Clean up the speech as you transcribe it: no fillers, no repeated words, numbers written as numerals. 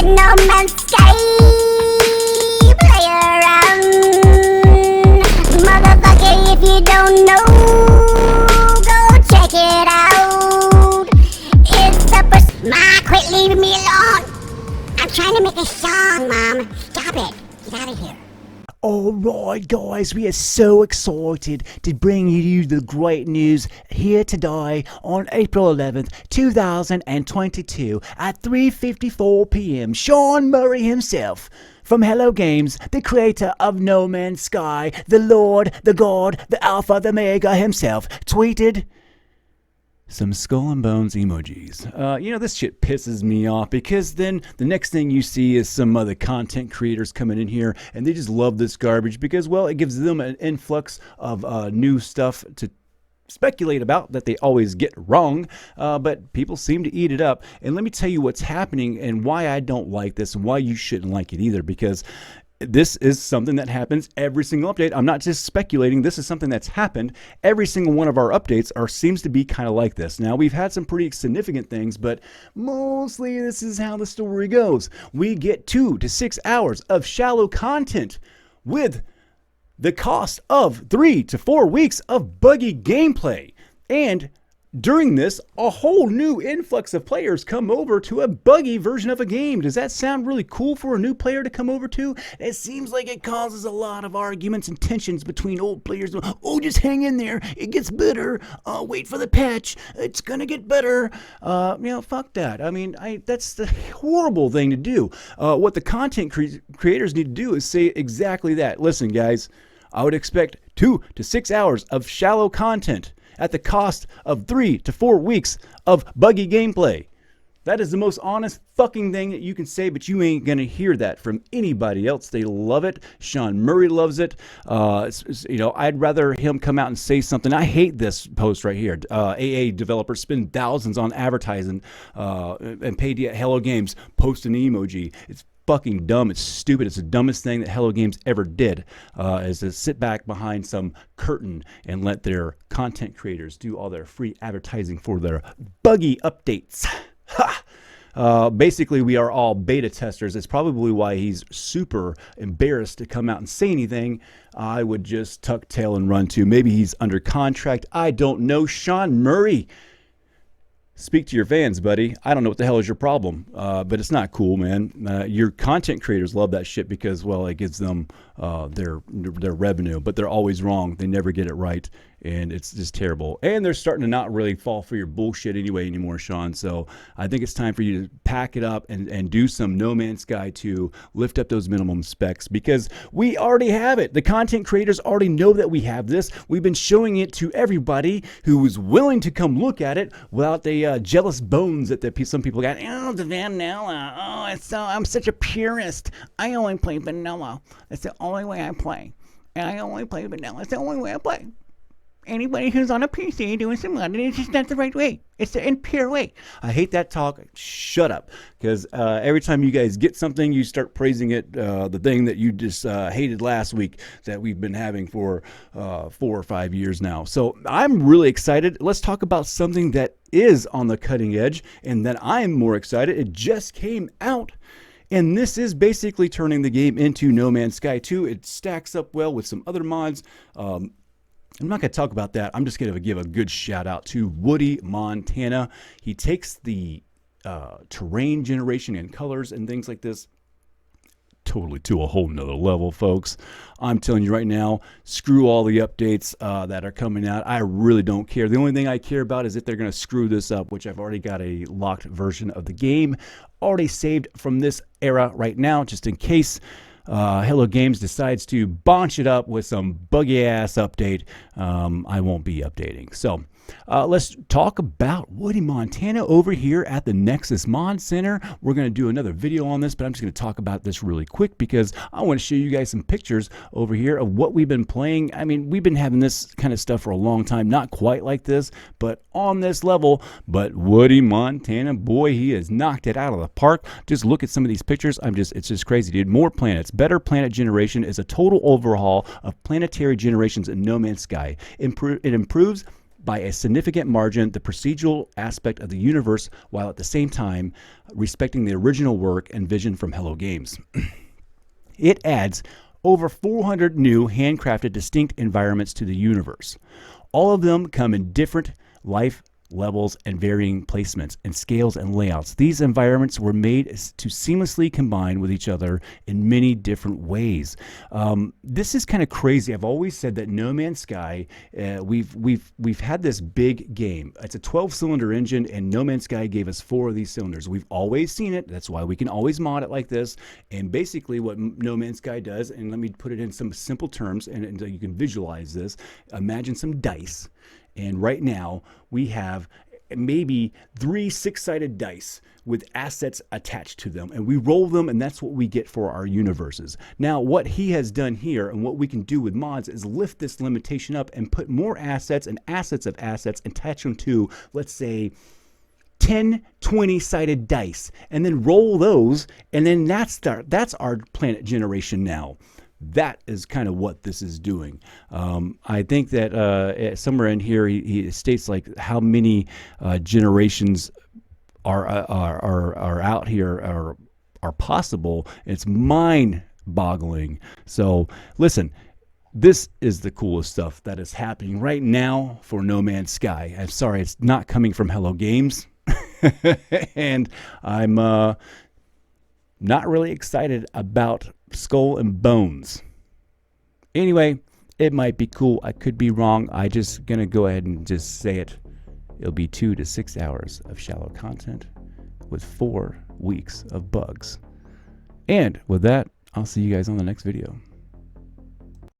No Man's Sky. Play around, motherfucker. If you don't know, go check it out. It's the Ma, quit leaving me alone. I'm trying to make a song, Mom. Stop it. Get out of here. Alright guys, we are so excited to bring you the great news here today on April 11th, 2022 at 3:54 p.m. Sean Murray himself from Hello Games, the creator of No Man's Sky, the Lord, the God, the Alpha, the Mega himself, tweeted some skull and bones emojis. This shit pisses me off because then the next thing you see is some other content creators coming in here and they just love this garbage because, well, it gives them an influx of new stuff to speculate about that they always get wrong, but people seem to eat it up. And let me tell you what's happening and why I don't like this and why you shouldn't like it either, because this is something that happens every single update. I'm not just speculating. This is something that's happened. Every single one of our updates seems to be kind of like this. Now, we've had some pretty significant things, but mostly this is how the story goes. We get 2 to 6 hours of shallow content with the cost of 3 to 4 weeks of buggy gameplay. And during this, a whole new influx of players come over to a buggy version of a game. Does that sound really cool for a new player to come over to? It seems like it causes a lot of arguments and tensions between old players. Oh, just hang in there. It gets better. Wait for the patch. It's going to get better. Fuck that. I mean, that's the horrible thing to do. What the content creators need to do is say exactly that. Listen, guys, I would expect 2 to 6 hours of shallow content at the cost of 3 to 4 weeks of buggy gameplay. That is the most honest fucking thing that you can say, but you ain't gonna hear that from anybody else. They love it. Sean Murray loves it. I'd rather him come out and say something. I hate this post right here. AA developers spend thousands on advertising and pay Hello Games, post an emoji. It's fucking dumb. It's stupid. It's the dumbest thing that Hello Games ever did, is to sit back behind some curtain and let their content creators do all their free advertising for their buggy updates. Ha! Basically, we are all beta testers. It's probably why he's super embarrassed to come out and say anything. I would just tuck tail and run too. Maybe he's under contract. I don't know. Sean Murray, speak to your fans, buddy. I don't know what the hell is your problem, but it's not cool, man. Your content creators love that shit because, well, it gives them their revenue, but they're always wrong. They never get it right, and it's just terrible. And they're starting to not really fall for your bullshit anymore, Sean. So I think it's time for you to pack it up and do some No Man's Sky 2, lift up those minimum specs because we already have it. The content creators already know that we have this. We've been showing it to everybody who was willing to come look at it without the jealous bones that some people got. Oh, the vanilla. Oh, I'm such a purist. I only play vanilla. That's the only way I play. And I only play vanilla. It's the only way I play. Anybody who's on a PC doing some modding, it's just not the right way. It's the impure way. I hate that talk. Shut up. Because every time you guys get something, you start praising it. The thing that you just hated last week that we've been having for 4 or 5 years now. So I'm really excited. Let's talk about something that is on the cutting edge and that I'm more excited. It just came out. And this is basically turning the game into No Man's Sky 2. It stacks up well with some other mods. I'm not going to talk about that. I'm just going to give a good shout out to Woody Montana. He takes the terrain generation and colors and things like this totally to a whole nother level, folks. I'm telling you right now, screw all the updates that are coming out. I really don't care. The only thing I care about is if they're going to screw this up, which I've already got a locked version of the game already saved from this era right now, just in case Hello Games decides to bonch it up with some buggy ass update. I won't be updating. So let's talk about Woody Montana over here at the Nexus Mod Center. We're going to do another video on this, but I'm just going to talk about this really quick because I want to show you guys some pictures over here of what we've been playing. I mean, we've been having this kind of stuff for a long time, not quite like this, but on this level. But Woody Montana, boy, he has knocked it out of the park. Just look at some of these pictures. It's just crazy, dude. More planets, better planet generation is a total overhaul of planetary generations in No Man's Sky. It improves by a significant margin the procedural aspect of the universe, while at the same time respecting the original work and vision from Hello Games. It adds over 400 new handcrafted distinct environments to the universe. All of them come in different life levels and varying placements and scales and layouts. These environments were made to seamlessly combine with each other in many different ways. This is kind of crazy. I've always said that No Man's Sky, we've had this big game. It's a 12-cylinder engine, and No Man's Sky gave us 4 of these cylinders. We've always seen it. That's why we can always mod it like this. And basically what No Man's Sky does, and let me put it in some simple terms, and you can visualize this. Imagine some dice. And right now, we have maybe 3 6-sided dice with assets attached to them. And we roll them, and that's what we get for our universes. Now, what he has done here, and what we can do with mods, is lift this limitation up and put more assets and assets of assets and attach them to, let's say, 10 20-sided dice. And then roll those, and then that's our planet generation now. That is kind of what this is doing. I think that somewhere in here he states like how many generations are out here are possible. It's mind-boggling. So listen, this is the coolest stuff that is happening right now for No Man's Sky. I'm sorry, it's not coming from Hello Games, and I'm not really excited about Skull and Bones. Anyway, it might be cool. I could be wrong. I just gonna go ahead and just say it. It'll be 2 to 6 hours of shallow content with 4 weeks of bugs. And with that, I'll see you guys on the next video.